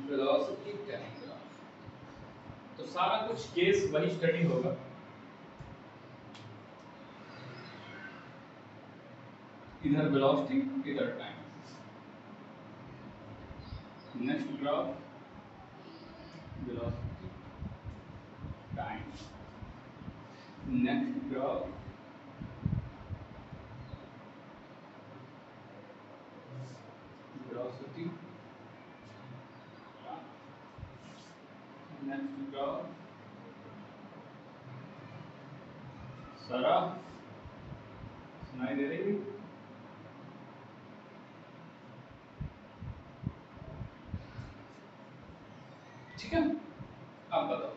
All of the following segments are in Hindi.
वेलोसिटी टाइम ग्राफ, तो सारा कुछ केस वही स्टडी होगा। इधर वेलोसिटी इधर time. Next graph velocity time, next graph velocity, next graph सारा सुनाई दे रही है? ठीक है, अब बताओ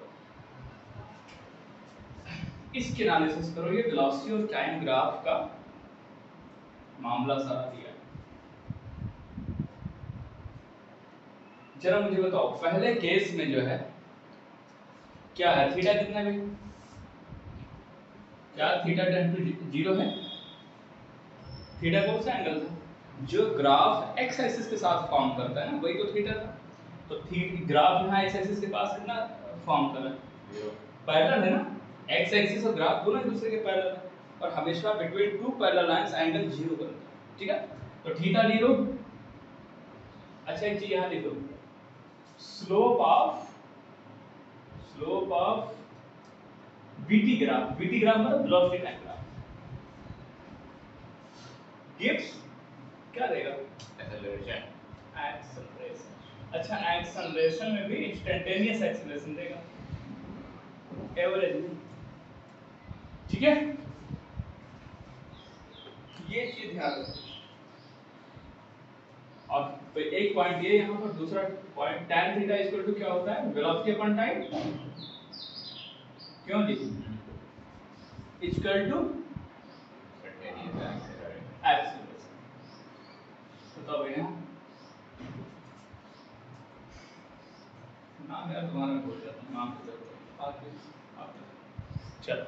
इसके एनालिसिस करो। ये वेलोसिटी और टाइम ग्राफ का मामला सारा दिया है। जरा मुझे बताओ पहले केस में जो है क्या है, थीटा कितना है? क्या थीटा 0 है? थीटा कौन सा एंगल था? जो ग्राफ एक्स एक्सिस के साथ फॉर्म करता है ना, वही तो थीटा था। तो ग्राफ यहाँ एक्स एक्सिस के पास कितना फॉर्म कर रहा है? पैरेलल है ना, एक्स एक्सिस और ग्राफ दोनों एक दूसरे के पैरेलल है, और हमेशा between two parallel lines angle 0 बनता है। ठीक है, तो थीटा 0। अच्छा एक चीज यहाँ लिखो, slope of VT graph, VT graph मतलब वेलोसिटी टाइम ग्राफ, गिव्स क्या देगा? एक्सेलरेशन। अच्छा एक्सेलरेशन में भी इंस्टेंटेनियस एक्सेलरेशन देगा, एवरेज। ठीक है, ये चीज ध्यान रखो। और तो एक पॉइंट ये यहाँ पर, दूसरा point tan theta equal to क्या होता है? Velocity upon time. क्यों जी? Equal to acceleration. बताओ भैया, नाम यार तुम्हारा भूल जाता हूं, नाम तो चलो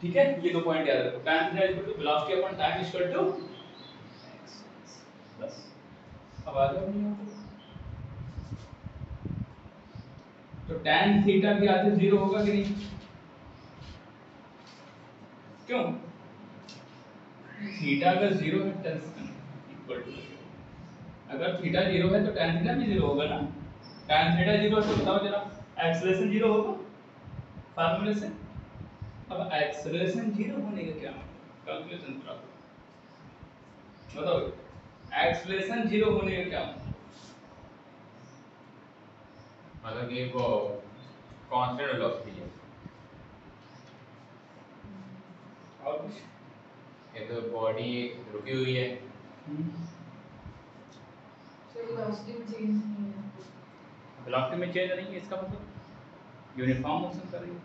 ठीक है। ये दो पॉइंट याद रखो, tan theta equal to velocity upon time equal to बस। अब आ जाओ नहीं हो तो tan थीटा भी आते 0 होगा कि नहीं? क्यों? थीटा अगर 0 है tan इक्वल टू, अगर थीटा 0 है तो tan थीटा भी 0 होगा ना। tan थीटा 0 है तो बताओ जरा एक्सेलरेशन 0 होगा फार्मूले से। अब एक्सेलरेशन 0 होने का क्या मतलब? कैलकुलेशन करो, बताओ एक्सेलरेशन 0 होने का क्या मतलब कि वो कांस्टेंट वेलोसिटी है। और कुछ? ये तो बॉडी रुकी हुई है, वेलोसिटी में चेंज नहीं है। वेलोसिटी में चेंज नहीं है, इसका मतलब यूनिफॉर्म मोशन कर रही है।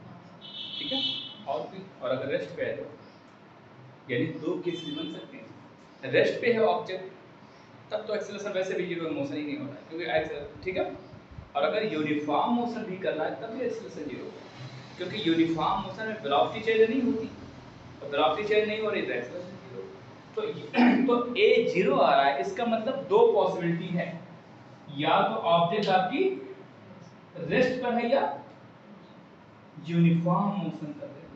ठीक है, और भी। और अगर रेस्ट पे है तो यानी दो केस बन सकते हैं। रेस्ट पे है ऑब्जेक्ट, तब तो एक्सेलरेशन वैसे भी 0 मोशन ही नहीं हो रहा है, क्योंकि ठीक है। और अगर यूनिफॉर्म मोशन भी कर रहा है तब भी एक्सेलरेशन 0 होगा, क्योंकि यूनिफॉर्म मोशन में वेलोसिटी चेंज नहीं होती, और वेलोसिटी चेंज नहीं हो रही तो एक्सेलरेशन 0। तो A 0 आ रहा है, इसका मतलब दो पॉसिबिलिटी है, या तो ऑब्जेक्ट आपकी रेस्ट पर है या यूनिफॉर्म मोशन कर रहे हैं।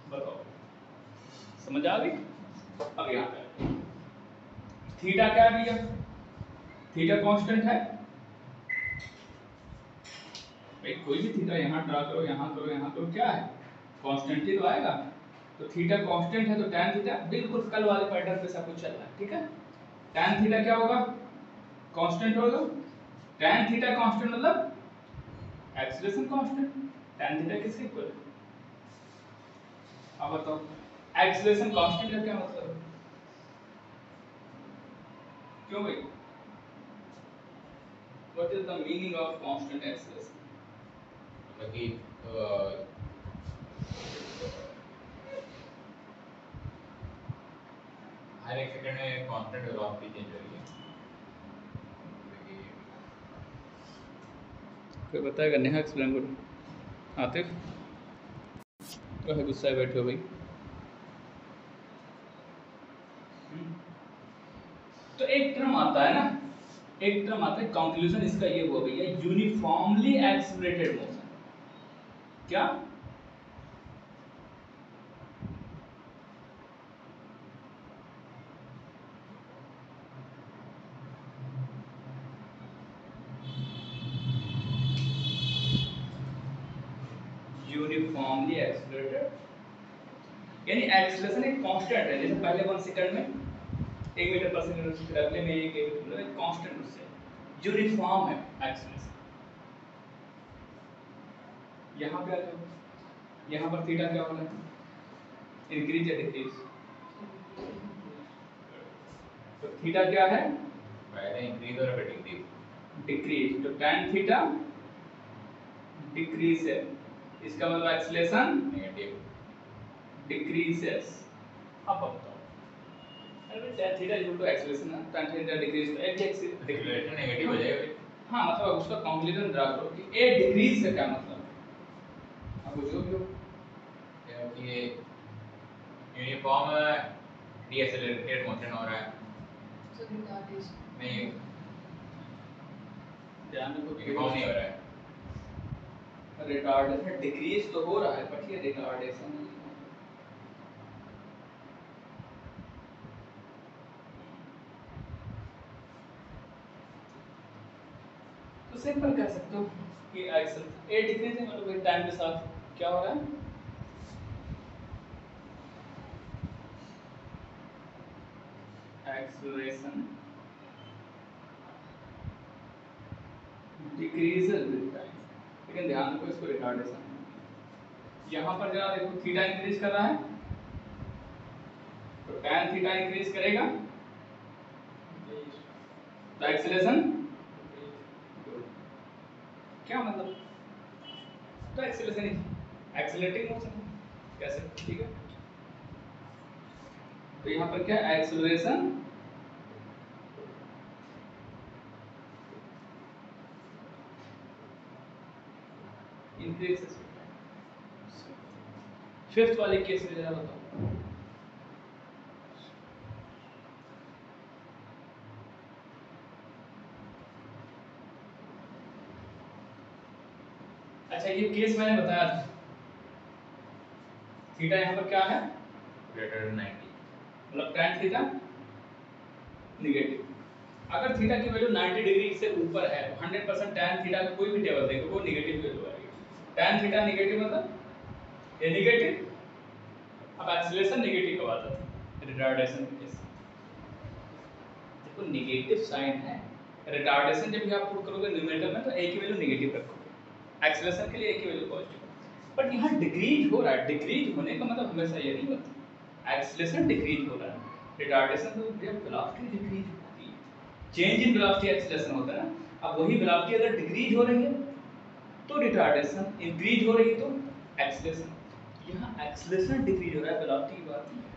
बताओ समझ आ गई? अब यहाँ पे थीटा क्या दिया? थीटा कांस्टेंट है भाई, कोई भी थीटा यहाँ ड्रा करो, यहाँ करो, यहाँ करो, क्या है? कांस्टेंट ही तो आएगा। तो थीटा कांस्टेंट है तो tan थीटा बिल्कुल कल वाले पैटर्न पे सब कुछ चल रहा है। ठीक है, tan थीटा क्या होगा? कांस्टेंट होगा। tan थीटा कांस्टेंट मतलब एक्सेलरेशन कांस्टेंट। tan थीटा किसके इक्वल है? अब बताओ एक्सेलरेशन कांस्टेंट का क्या मतलब है? क्यों भाई? What is the meaning of constant acceleration? मतलब कि हर एक सेकंड में कांस्टेंट वेलोसिटी चेंज हो रही है। कोई बताएगा? नेहा एक्सप्लेन करो। आतिफ कहे गुस्सा बैठे हो भाई? तो एक टर्म आता है ना, एक टर्म आता है, कंक्लूजन इसका ये हुआ भैया, यूनिफॉर्मली एक्सेलरेटेड मोशन। क्या? यूनिफॉर्मली एक्सेलरेटेड, यानी एक्सेलरेशन एक कांस्टेंट है, जैसे पहले 1 सेकंड में 1 मीटर पर सेकंड, उसके अगले में 1 मीटर, एक कांस्टेंट उससे यूनिफॉर्म है एक्सेलरेशन। यहाँ पे आ जाओ, यहाँ पर थीटा क्या होगा, इंक्रीज या डिक्रीज? तो थीटा क्या है, पहले इंक्रीज और फिर डिक्रीज। डिक्रीज, तो tan थीटा डिक्रीज है, इसका मतलब एक्सेलरेशन नेगेटिव डिक्रीजेस। अब बताओ, अरे tan theta equal to acceleration है, tan थीटा डिक्रीज, तो एक एक्सेलरेशन नेगेटिव हो जाएगा। हाँ, मतलब उसका कंक्लूजन ड्रा करो कि ए डिक्रीज से क्या मतलब है, अब जो भी हो, क्योंकि ये यूनिफॉर्म डीएक्सेलरेटेड मोशन हो रहा है। So retardation. नहीं, ध्यान रखो यूनिफॉर्म नहीं हो रहा है। रिटार्डेशन डिक्रीज तो हो रहा है, बट ये रिटार्डेशन नहीं है। तो सिंपल कह सकते हो कि एक्सेल ए डिक्रीज है, मतलब टाइम के साथ क्या हो रहा है, एक्सेलरेशन डिक्रीजेस विद टाइम। लेकिन ध्यान रखो इसको रिटार्डेशन, यहाँ पर जरा देखो थीटा इंक्रीज कर रहा है, तो tan थीटा इंक्रीज करेगा, तो एक्सेलरेशन क्या मतलब, तो एक्सेलरेशन एक्सेलरेटिंग मोशन कैसे, ठीक है। तो यहाँ पर क्या एक्सेलरेशन इंक्रीजेस। फिफ्थ वाले केस में जरा बताओ, अच्छा ये केस मैंने बताया था, थीटा यहाँ पर क्या है, ग्रेटर देन 90, मतलब tan थीटा नेगेटिव। अगर थीटा की वैल्यू 90 डिग्री से ऊपर है, 100% tan थीटा का कोई भी टेबल देखो वो नेगेटिव वैल्यू आएगी। tan थीटा नेगेटिव मतलब ये नेगेटिव, अब एक्सेलरेशन नेगेटिव कब आता था, रिटार्डेशन के केस। देखो नेगेटिव साइन है, रिटार्डेशन जब भी आप पुट करोगे न्यूमरेटर में तो a की वैल्यू नेगेटिव रखोगे, एक्सेलरेशन के लिए a की वैल्यू पॉजिटिव। बट यहाँ डिक्रीज हो रहा है, डिक्रीज होने का मतलब हमेशा ये नहीं होता एक्सेलरेशन डिक्रीज हो रहा है, रिटार्डेशन तो जब वेलोसिटी डिक्रीज होती है, चेंज इन वेलोसिटी एक्सेलरेशन होता है ना। अब वही वेलोसिटी अगर डिक्रीज हो रही है तो रिटार्डेशन, इंक्रीज हो रही है तो एक्सेलरेशन। यहाँ एक्सेलरेशन डिक्रीज हो रहा है, वेलोसिटी की बात नहीं है,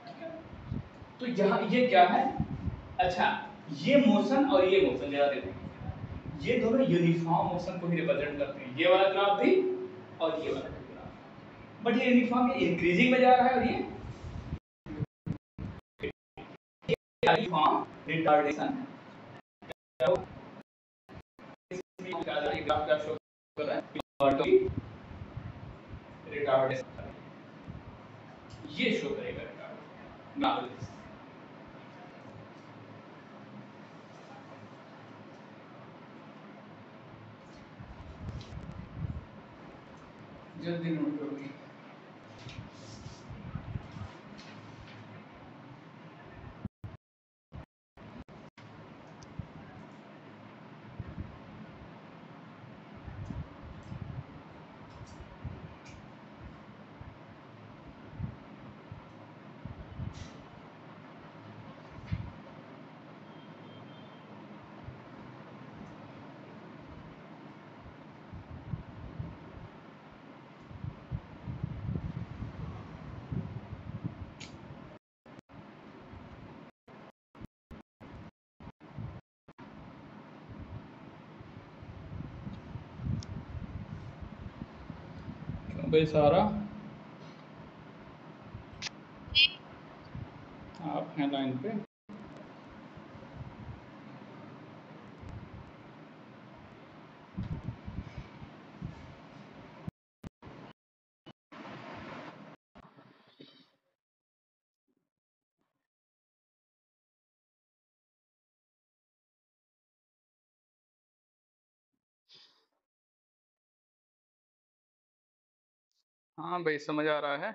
ठीक है। तो यहाँ ये क्या है, अच्छा ये मोशन और ये मोशन जरा देखो, ये दोनों यूनिफॉर्म मोशन को ही रिप्रेजेंट करते हैं, ये वाला ग्राफ भी और ये वाला ग्राफ। बट ये यूनिफॉर्म इंक्रीजिंग में जा रहा है और ये यूनिफॉर्म रिटार्डेशन है। ग्राफ क्या शो कर रहा है, रिटार्डेशन ये शो करेगा रिटार्डेशन। जल्दी नोट करोगे, भाई सारा आप हैं लाइन पे। हाँ भाई समझ आ रहा है।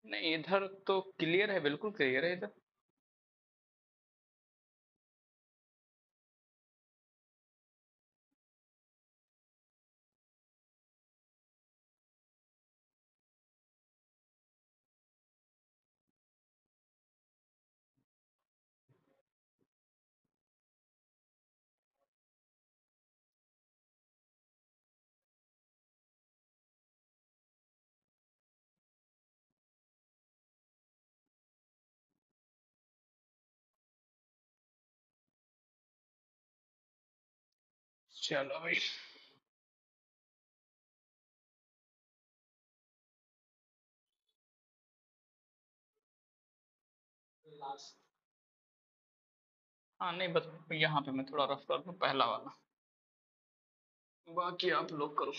नहीं इधर तो क्लियर है, बिल्कुल क्लियर है इधर। चलो भाई। हाँ नहीं बस यहाँ पे मैं थोड़ा रफ कर दूँ पहला वाला, बाकी आप लोग करो।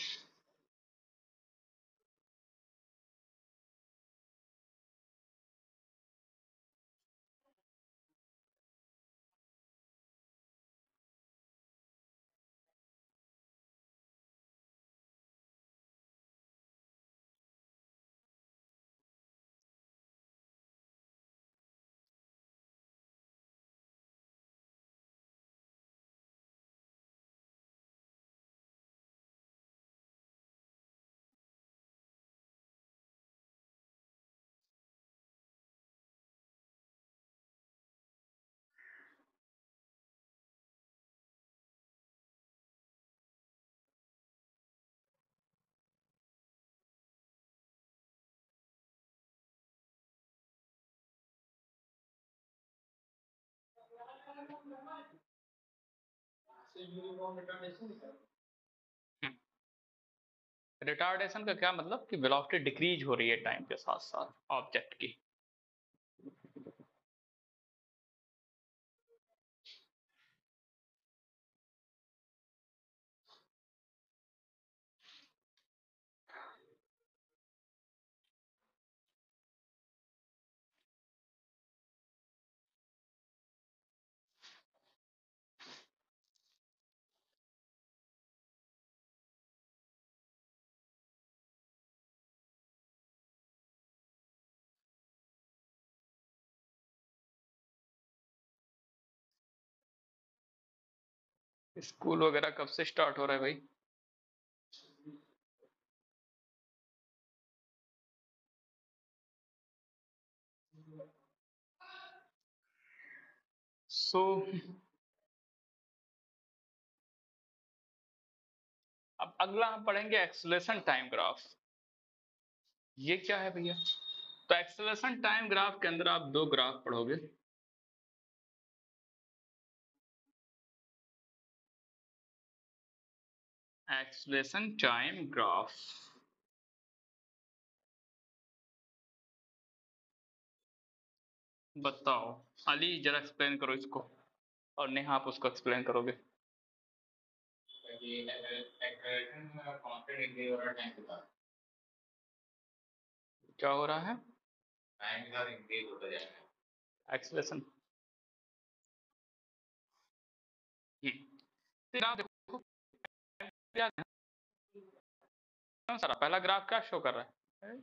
रिटार्डेशन का क्या मतलब कि वेलोसिटी डिक्रीज हो रही है टाइम के साथ साथ ऑब्जेक्ट की। स्कूल वगैरह कब से स्टार्ट हो रहा है भाई? सो अब अगला हम पढ़ेंगे एक्सेलरेशन टाइम ग्राफ। ये क्या है भैया? तो एक्सेलरेशन टाइम ग्राफ के अंदर आप दो ग्राफ पढ़ोगे। एक्सेलरेशन टाइम ग्राफ, बताओ अली जरा एक्सप्लेन करो इसको, और नेहा आप उसको एक्सप्लेन करोगे। ये एक्सेलरेशन कांस्टेंट इंक्रीज हो रहा है टाइम के साथ। क्या हो रहा है? टाइम के साथ इंक्रीज होता जाएगा। एक्सेलरेशन। ग्राफ देखो क्या है? कौन सा रहा? पहला ग्राफ क्या शो कर रहा है?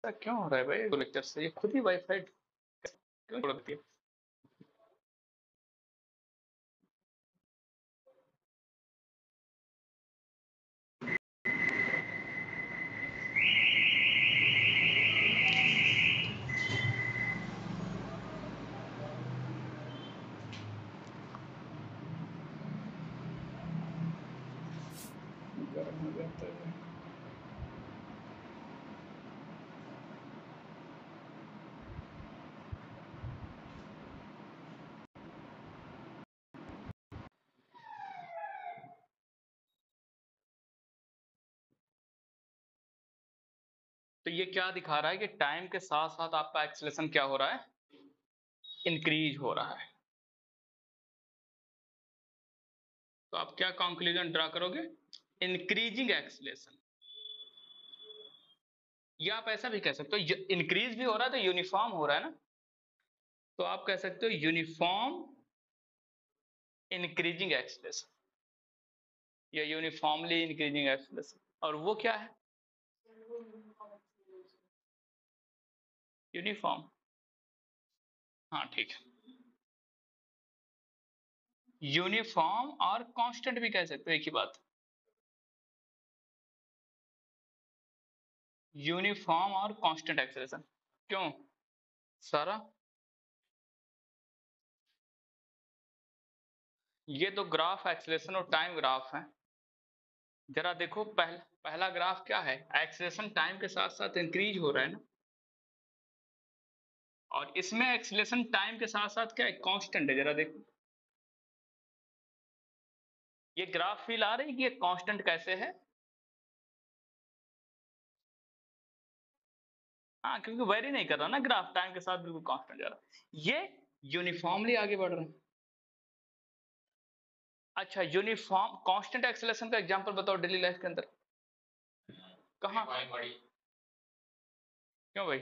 ऐसा क्यों हो रहा है भाई लेक्चर से? ये खुद ही वाईफाई क्यों छोड़ देती है? गर्म हो जाता है। तो ये क्या दिखा रहा है कि टाइम के साथ साथ आपका एक्सेलरेशन क्या हो रहा है? इंक्रीज हो रहा है। तो आप क्या कंक्लूजन ड्रा करोगे? इंक्रीजिंग एक्सीलरेशन, या आप ऐसा भी कह सकते हो इंक्रीज भी हो रहा है तो यूनिफॉर्म हो रहा है ना, तो आप कह सकते हो यूनिफॉर्म इंक्रीजिंग एक्सीलरेशन या यूनिफॉर्मली इंक्रीजिंग एक्सीलरेशन। और वो क्या है? यूनिफॉर्म। हाँ ठीक है, यूनिफॉर्म और कांस्टेंट भी कह सकते हो, एक ही बात। यूनिफॉर्म और कांस्टेंट एक्सीलरेशन। क्यों सारा? ये तो ग्राफ एक्सीलरेशन और टाइम ग्राफ है। जरा देखो पहला ग्राफ क्या है? एक्सीलरेशन टाइम के साथ साथ इंक्रीज हो रहा है ना, और इसमें एक्सीलरेशन टाइम के साथ साथ क्या है? कांस्टेंट है। जरा देखो ये ग्राफ फील आ रही है कि ये कांस्टेंट कैसे है? हाँ, क्योंकि वेरी नहीं कर रहा ना ग्राफ, टाइम के साथ बिल्कुल कांस्टेंट जा रहा है। ये यूनिफॉर्मली आगे बढ़ रहे हैं। अच्छा, यूनिफॉर्म कांस्टेंट एक्सीलरेशन का एग्जांपल बताओ डेली लाइफ के अंदर। कहाँ? बड़ी क्यों भाई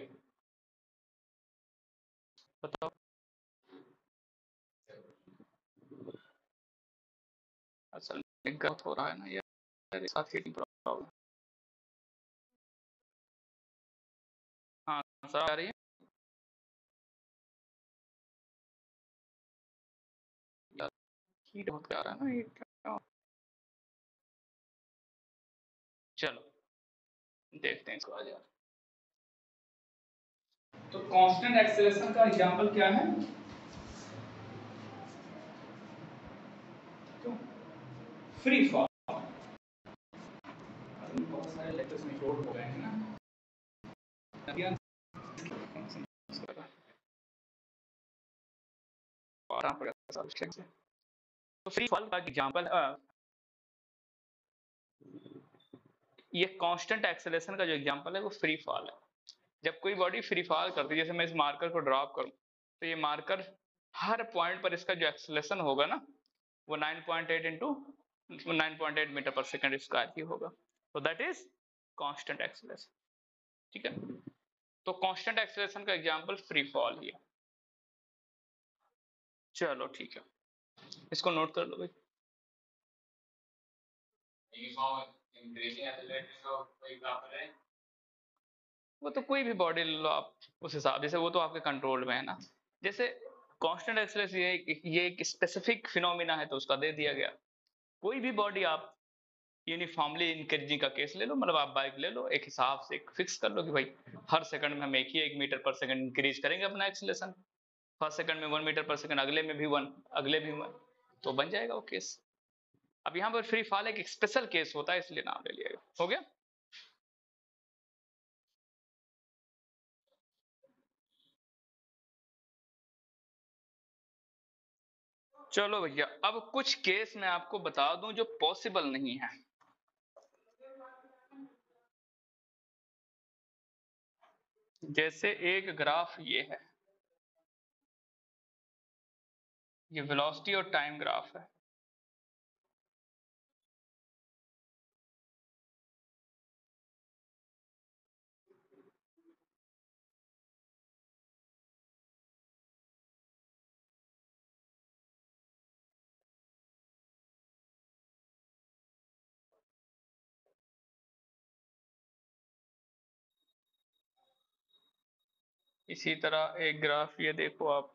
बताओ। असल में गलत हो रहा है ना यार, साथ हीटिंग प्रॉब्लम। हाँ सर आ रही है यार, हीट बहुत आ रहा है ना ये क्या? चलो देखते हैं इसको आज यार। तो कांस्टेंट एक्सीलरेशन का एग्जांपल क्या है? तो फ्री फॉल। बहुत सारे लेक्चर्स में शॉर्ट हो गए हैं ना, तो फ्री फॉल का एग्जांपल ये कांस्टेंट एक्सेलरेशन का जो एग्जांपल है वो फ्री फॉल है। जब कोई बॉडी फ्री फॉल करती है, जैसे मैं इस मार्कर को ड्रॉप करूं, तो ये मार्कर हर पॉइंट पर इसका जो एक्सेलरेशन होगा ना, वो 9.8 इंटू 9.8 मीटर पर सेकंड स्क्वायर ही होगा। तो दैट इज कांस्टेंट एक्सेलरेशन। ठीक है, तो कांस्टेंट एक्सेलरेशन का एग्जांपल फ्री फॉल ही है। चलो ठीक है, इसको नोट कर लो भाई। यूनिफॉर्म इंक्रीजिंग एक्सीलरेशन का कोई एग्जांपल है? वो तो कोई भी बॉडी ले लो आप उस हिसाब, जैसे वो तो आपके कंट्रोल में है ना। जैसे कांस्टेंट एक्सेलरेशन ये एक स्पेसिफिक फिनोमिना है तो उसका दे दिया गया। कोई भी बॉडी आप यूनिफॉर्मली इंक्रीजिंग का केस ले लो, मतलब आप बाइक ले लो, एक हिसाब से एक फिक्स कर लो कि भाई हर सेकंड में हम एक ही 1 मीटर पर सेकंड इंक्रीज करेंगे अपना एक्सेलरेशन। फर्स्ट सेकंड में 1 मीटर पर सेकंड, अगले में भी 1, अगले भी 1, तो बन जाएगा वो केस। अब यहाँ पर फ्री फॉल एक स्पेशल केस होता है इसलिए नाम ले लिया गया। हो गया? चलो भैया, अब कुछ केस मैं आपको बता दूं जो पॉसिबल नहीं है। जैसे एक ग्राफ ये है, ये वेलोसिटी और टाइम ग्राफ है। इसी तरह एक ग्राफ ये देखो आप,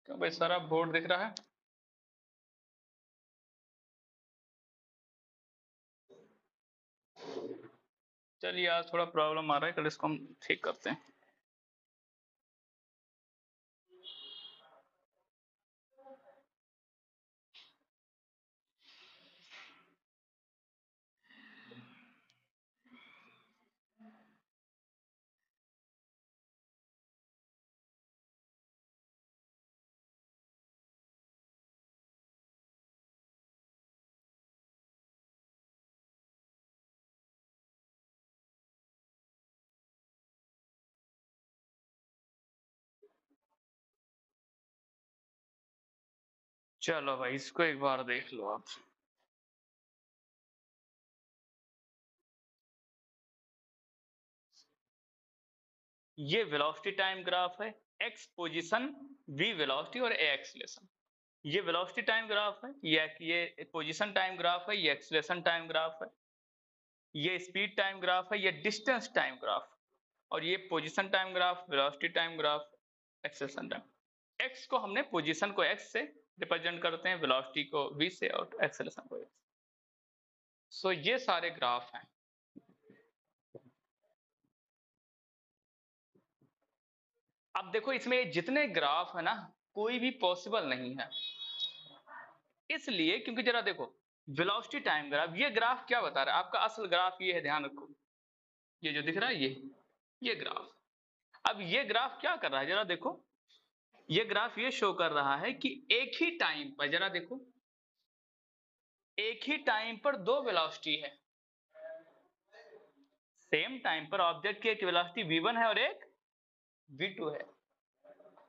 क्यों भाई, सारा बोर्ड दिख रहा है? चलिए आज थोड़ा प्रॉब्लम आ रहा है, कल इसको हम ठीक करते हैं। चलो भाई, इसको एक बार देख लो आप। ये वेलोसिटी टाइम ग्राफ है, x पोजीशन, v वेलोसिटी और a एक्सीलरेशन। ये वेलोसिटी टाइम ग्राफ है, ये पोजीशन टाइम ग्राफ है, ये एक्सीलरेशन टाइम ग्राफ है। ये स्पीड टाइम ग्राफ है, ये डिस्टेंस टाइम ग्राफ, और ये position time graph, velocity time graph, acceleration time. x को हमने पोजीशन को x से रिप्रेजेंट करते हैं, वेलोसिटी को v से और एक्सीलरेशन को a से। सो ये सारे ग्राफ हैं। अब देखो इसमें जितने ग्राफ है ना, कोई भी पॉसिबल नहीं है, इसलिए क्योंकि जरा देखो वेलोसिटी टाइम ग्राफ, ये ग्राफ क्या बता रहा है, आपका असल ग्राफ ये है, ध्यान रखो, ये जो दिख रहा है ये ग्राफ। अब ये ग्राफ क्या कर रहा है, जरा देखो, ये ग्राफ ये शो कर रहा है कि एक ही टाइम पर, जरा देखो, एक ही टाइम पर दो वेलोसिटी है। सेम टाइम पर ऑब्जेक्ट की एक वेलोसिटी v1 है और एक v2 है।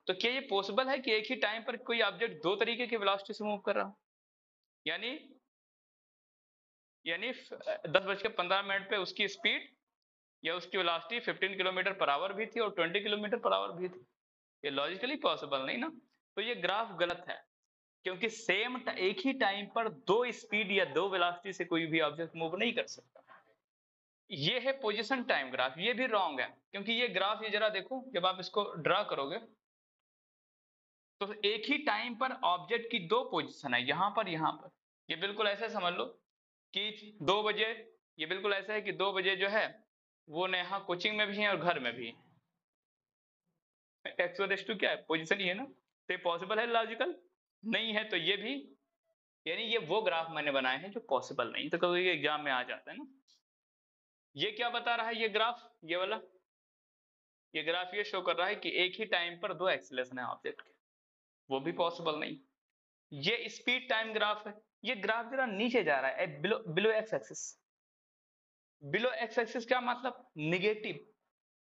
तो क्या ये पॉसिबल है कि एक ही टाइम पर कोई ऑब्जेक्ट दो तरीके की वेलोसिटी से मूव कर रहा हो? यानी 10:15 पे उसकी स्पीड या उसकी वेलोसिटी 15 किलोमीटर पर आवर भी थी और 20 किलोमीटर पर आवर भी थी। ये लॉजिकली पॉसिबल नहीं ना। तो ये ग्राफ गलत है, क्योंकि एक ही टाइम पर दो स्पीड या दो वेलोसिटी से कोई भी ऑब्जेक्ट मूव नहीं कर सकता। ये है पोजीशन टाइम ग्राफ, ये भी रॉन्ग है, क्योंकि ये ग्राफ, ये जरा देखो, जब आप इसको ड्रा करोगे तो एक ही टाइम पर ऑब्जेक्ट की दो पोजीशन है, यहां पर यहां पर। ये बिल्कुल ऐसे समझ लो कि 2 बजे, ये बिल्कुल ऐसा है कि 2 बजे जो है वो नेहा कोचिंग में भी है और घर में भी है। एक्स और एक्स टू क्या है, पोजीशन ही है ना। तो ये पॉसिबल है, लॉजिकल नहीं है। तो ये भी, यानी ये वो ग्राफ मैंने बनाए हैं जो पॉसिबल नहीं, तो कभी एग्जाम में आ जाता है ना। ये क्या बता रहा है ये ग्राफ, ये वाला, ये ग्राफ ये शो कर रहा है कि एक ही टाइम पर दो एक्सीलरेशन है ऑब्जेक्ट के, वो भी पॉसिबल नहीं। ये स्पीड टाइम ग्राफ है, ये ग्राफ जरा नीचे जा रहा है, below below x axis. Below x axis क्या मतलब, निगेटिव।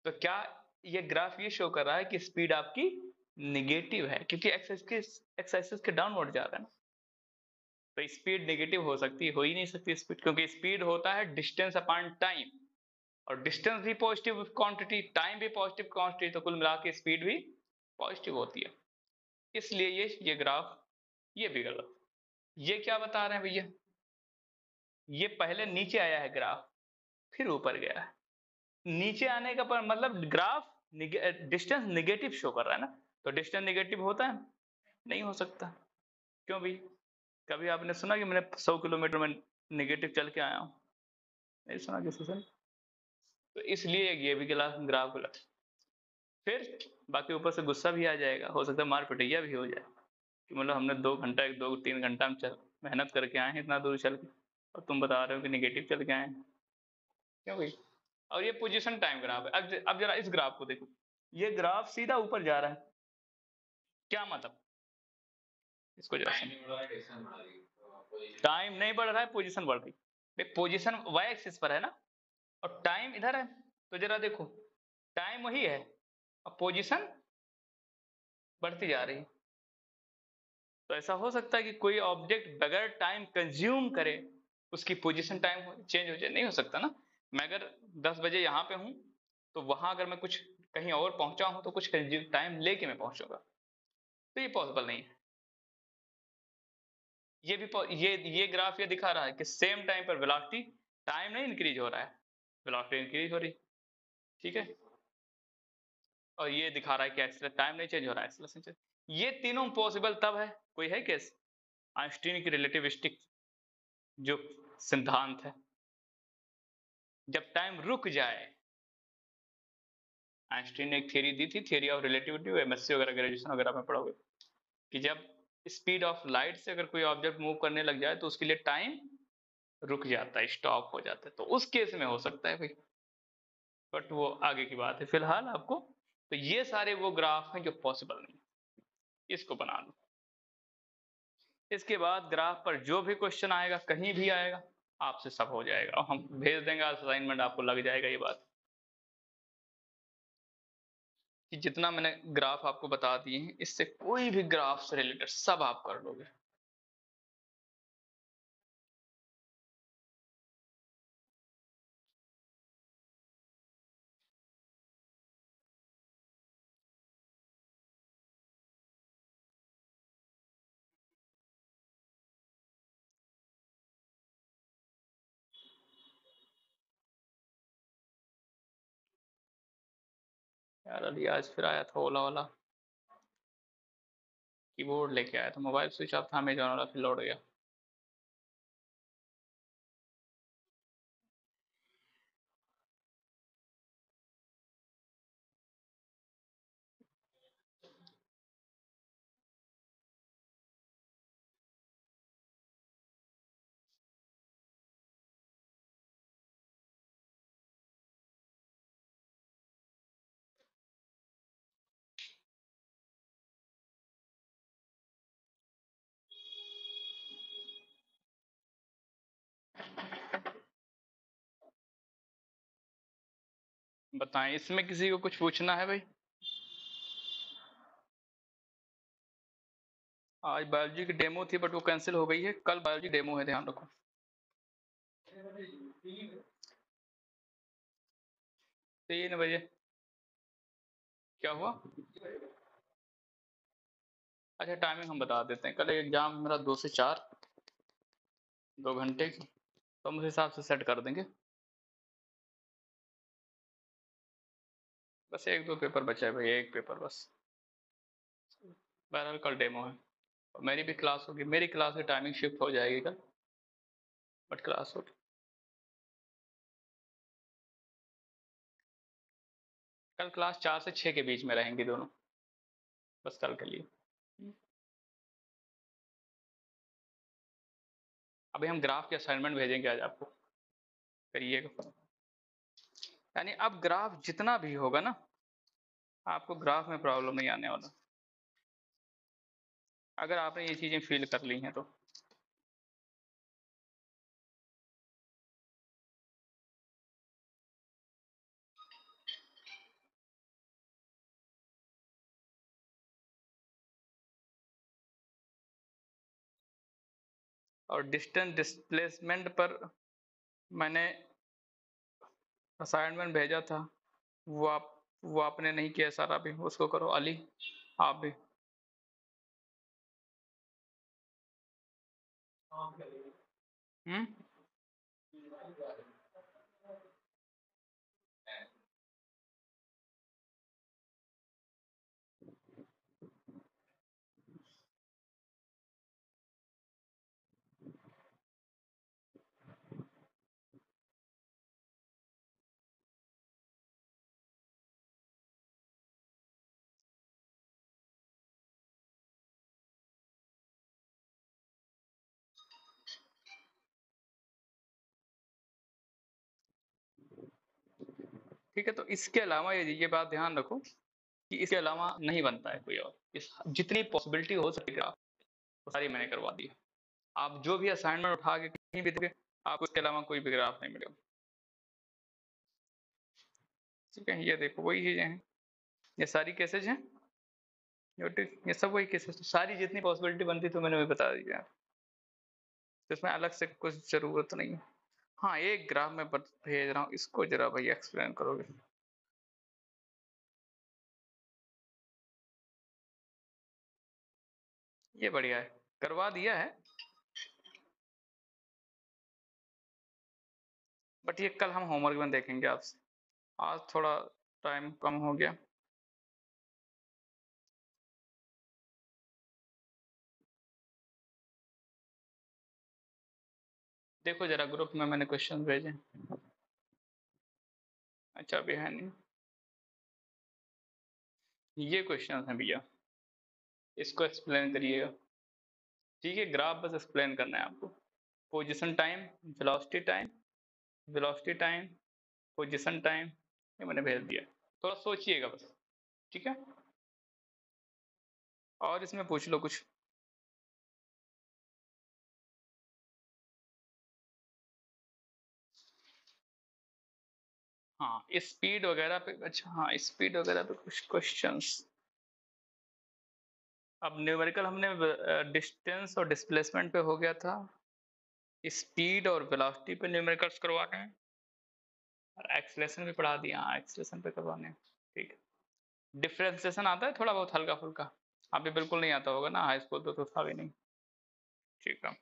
तो क्या ये ग्राफ ये शो कर रहा है कि स्पीड आपकी निगेटिव है, क्योंकि एक्स एक्सिस के डाउनवर्ड जा रहा है ना। तो स्पीड नेगेटिव हो सकती, हो ही नहीं सकती स्पीड, क्योंकि स्पीड होता है डिस्टेंस अपॉन टाइम, और डिस्टेंस भी पॉजिटिव क्वांटिटी, टाइम भी पॉजिटिव क्वांटिटी, तो कुल मिला के स्पीड भी पॉजिटिव होती है। इसलिए ये ग्राफ ये भी गलत। ये क्या बता रहे हैं भैया, ये पहले नीचे आया है ग्राफ, फिर ऊपर गया है। नीचे आने का पर मतलब ग्राफ डिस्टेंस नेगेटिव शो कर रहा है ना, तो डिस्टेंस नेगेटिव होता है, नहीं हो सकता। क्यों भाई, कभी आपने सुना कि मैंने 100 किलोमीटर में नेगेटिव चल के आया हूं? नहीं सुना किसी से। तो इसलिए ये भी ग्राफ गलत। फिर बाकी ऊपर से गुस्सा भी आ जाएगा, हो सकता है मार पिटैया भी हो जाए कि मतलब हमने 2 घंटा, 2-3 घंटा में चल मेहनत करके आए हैं इतना दूर चल के, और तुम बता रहे हो कि नेगेटिव चल के आए हैं। क्यों भाई। और ये पोजीशन टाइम ग्राफ है। अब जरा इस ग्राफ को देखो, ये ग्राफ सीधा ऊपर जा रहा है, क्या मतलब, इसको जरा टाइम नहीं बढ़ रहा है, पोजीशन बढ़ रही। पोजीशन वाई एक्सिस पर है ना, और टाइम इधर है। तो जरा देखो, टाइम वही है और पोजीशन बढ़ती जा रही है। तो ऐसा हो सकता है कि कोई ऑब्जेक्ट बगैर टाइम कंज्यूम करे उसकी पोजीशन टाइम चेंज हो जाए? नहीं हो सकता ना। मैं अगर 10 बजे यहाँ पे हूँ, तो वहां अगर मैं कुछ कहीं और पहुंचा हूं तो कुछ टाइम लेके मैं पहुंचूंगा, तो ये पॉसिबल नहीं है। ये भी ये ग्राफ ये दिखा रहा है कि सेम टाइम पर वेलोसिटी, टाइम नहीं इंक्रीज हो रहा है, वेलोसिटी इंक्रीज हो रही, ठीक है। और ये दिखा रहा है कि एक्सीलरेशन टाइम नहीं चेंज हो रहा है, एक्सीलरेशन चेंज। ये तीनों पॉसिबल तब है, कोई है केस, आइंस्टीन की रिलेटिविस्टिक जो सिद्धांत है, जब टाइम रुक जाए। आइंस्टीन ने एक थ्योरी दी थी, थ्योरी ऑफ रिलेटिविटी, एमएससी वगैरह ग्रेजुएशन वगैरह में पढ़ोगे, कि जब स्पीड ऑफ लाइट से अगर कोई ऑब्जेक्ट मूव करने लग जाए तो उसके लिए टाइम रुक जाता है, स्टॉप हो जाता है, तो उस केस में हो सकता है भाई, बट वो आगे की बात है। फिलहाल आपको तो ये सारे वो ग्राफ हैं जो पॉसिबल नहीं, इसको बना लो। इसके बाद ग्राफ पर जो भी क्वेश्चन आएगा, कहीं भी आएगा, आपसे सब हो जाएगा और हम भेज देंगे असाइनमेंट, आपको लग जाएगा ये बात कि जितना मैंने ग्राफ आपको बता दिए हैं, इससे कोई भी ग्राफ से रिलेटेड सब आप कर लोगे। यार अभी आज फिर आया था ओला वाला, कीबोर्ड लेके आया था, मोबाइल स्विच ऑफ था, अमेजॉन वाला फिर लौट गया। बताएं, इसमें किसी को कुछ पूछना है भाई? आज बायोलॉजी की डेमो थी बट वो कैंसिल हो गई है, कल बायोलॉजी डेमो है, ध्यान रखो। 3 बजे। क्या हुआ? अच्छा टाइमिंग हम बता देते हैं, कल एग्जाम मेरा 2 से 4, 2 घंटे की, तो हम उस हिसाब से सेट कर देंगे। बस 1-2 पेपर बचा है भाई, एक पेपर बस। बहरहाल कल डेमो है और मेरी भी क्लास होगी, मेरी क्लास की टाइमिंग शिफ्ट हो जाएगी कल, बट क्लास होगी। कल क्लास 4 से 6 के बीच में रहेंगी दोनों, बस कल के लिए। अभी हम ग्राफ के असाइनमेंट भेजेंगे आज आपको, करिएगा। यानी अब ग्राफ जितना भी होगा ना, आपको ग्राफ में प्रॉब्लम नहीं आने वाला, अगर आपने ये चीजें फील कर ली हैं तो। और डिस्टेंस डिस्प्लेसमेंट पर मैंने असाइनमेंट भेजा था, वो आपने नहीं किया सारा, भी उसको करो। अली आप भी। हम्म। ठीक है, तो इसके अलावा ये बात ध्यान रखो कि इसके अलावा नहीं बनता है कोई और, इस जितनी पॉसिबिलिटी हो सके वो सारी मैंने करवा दी है। आप जो भी असाइनमेंट उठा के कहीं भी देखोगे, आपको इसके अलावा कोई भी ग्राफ नहीं मिलेगा। ठीक है, ये देखो वही चीजें हैं, ये सारी केसेज हैं, ये सब वही केसेज, सारी जितनी पॉसिबिलिटी बनती तो मैंने वही बता दी यार, तो इसमें अलग से कुछ जरूरत नहीं है। हाँ एक ग्राफ मैं भेज रहा हूँ, इसको जरा भाई एक्सप्लेन करोगे? ये बढ़िया है, करवा दिया है, बट ये कल हम होमवर्क में देखेंगे आपसे, आज थोड़ा टाइम कम हो गया। देखो जरा ग्रुप में मैंने क्वेश्चन भेजे। अच्छा अभी है नहीं, ये क्वेश्चन है भैया, इसको एक्सप्लेन करिएगा। ठीक है, ग्राफ बस एक्सप्लेन करना है आपको। Position time, velocity time, velocity time, position time, ये मैंने भेज दिया। थोड़ा सोचिएगा बस, ठीक है। और इसमें पूछ लो कुछ। हाँ स्पीड वगैरह पे, अच्छा हाँ स्पीड वगैरह पे कुछ क्वेश्चंस। अब न्यूमेरिकल हमने डिस्टेंस और डिस्प्लेसमेंट पे हो गया था, स्पीड और वेलोसिटी पे न्यूमेरिकल्स करवाने हैं, और एक्सेलरेशन भी पढ़ा दिया। हाँ एक्सेलरेशन पे करवाने हैं, ठीक है। डिफरेंशिएशन आता है थोड़ा बहुत हल्का फुल्का, अभी बिल्कुल नहीं आता होगा ना, हाई स्कूल तो था भी नहीं, ठीक है।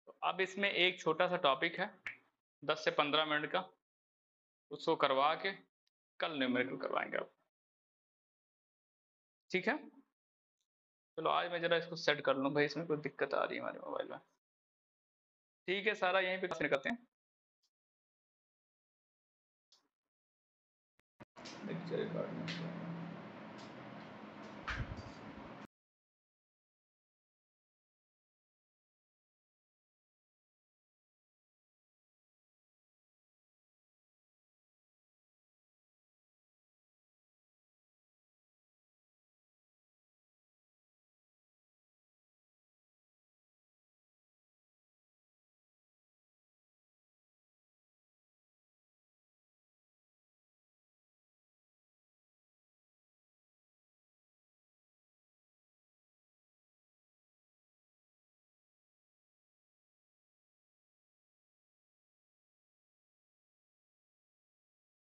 तो अब इसमें एक छोटा सा टॉपिक है 10 से 15 मिनट का, उसको करवा के कल न्यूमेरिकल करवाएंगे आप, ठीक है। चलो आज मैं जरा इसको सेट कर लूँ भाई, इसमें कोई दिक्कत आ रही है हमारे मोबाइल में। ठीक है, सारा यहीं पे करते हैं।